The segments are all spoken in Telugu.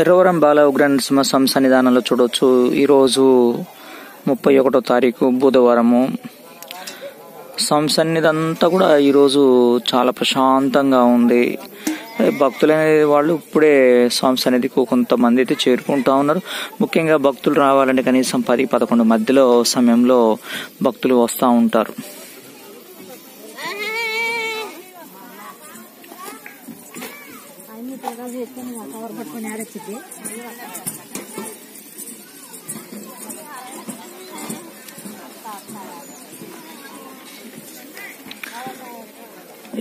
ఎర్రవరం బాల ఉగ్ర నరసింహ స్వామి సన్నిధానంలో చూడవచ్చు. ఈరోజు 31వ తారీఖు బుధవారము. స్వామి సన్నిధి అంతా కూడా ఈరోజు చాలా ప్రశాంతంగా ఉంది. భక్తులనే వాళ్ళు ఇప్పుడే స్వామి సన్నిధికి కొంతమంది అయితే చేరుకుంటా ఉన్నారు. ముఖ్యంగా భక్తులు రావాలంటే కనీసం 10-11 మధ్యలో సమయంలో భక్తులు వస్తూ ఉంటారు.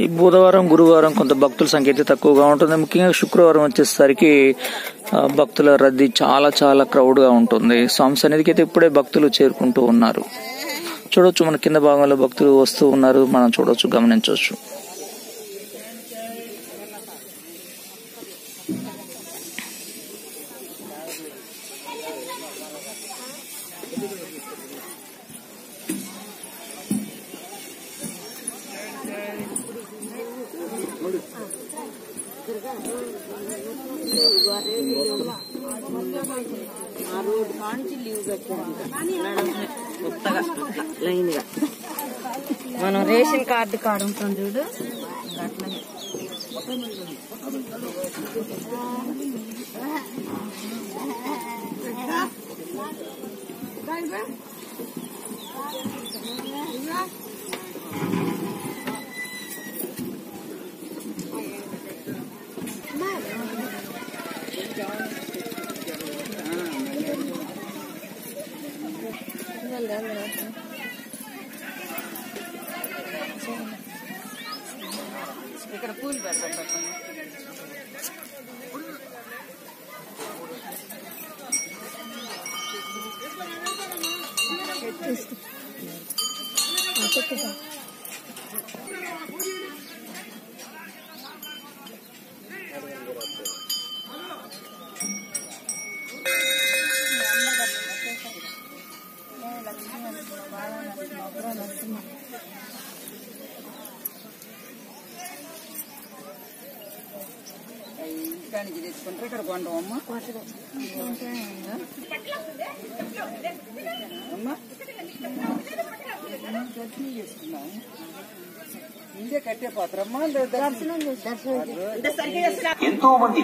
ఈ బుధవారం గురువారం కొంత భక్తుల సంఖ్య అయితే తక్కువగా ఉంటుంది. ముఖ్యంగా శుక్రవారం వచ్చేసరికి భక్తుల రద్దీ చాలా చాలా క్రౌడ్ గా ఉంటుంది. స్వామి సన్నిధికి అయితే ఇప్పుడే భక్తులు చేరుకుంటూ ఉన్నారు. చూడొచ్చు, మన కింద భాగంలో భక్తులు వస్తూ ఉన్నారు, మనం చూడొచ్చు, గమనించవచ్చు. మనం రేషన్ కార్డు కాడ ఉంటాం చూడు, అట్లనే ఇక్కడ పూలు పెడతాం. ఇంటికానికి తెచ్చుకుంటారు, ఇక్కడ కొంటాం అమ్మ. చట్నీ చేసుకున్నాం, ఇంకే కట్టే పాత్రమ్మా. దర్శనం ఎంతో మంది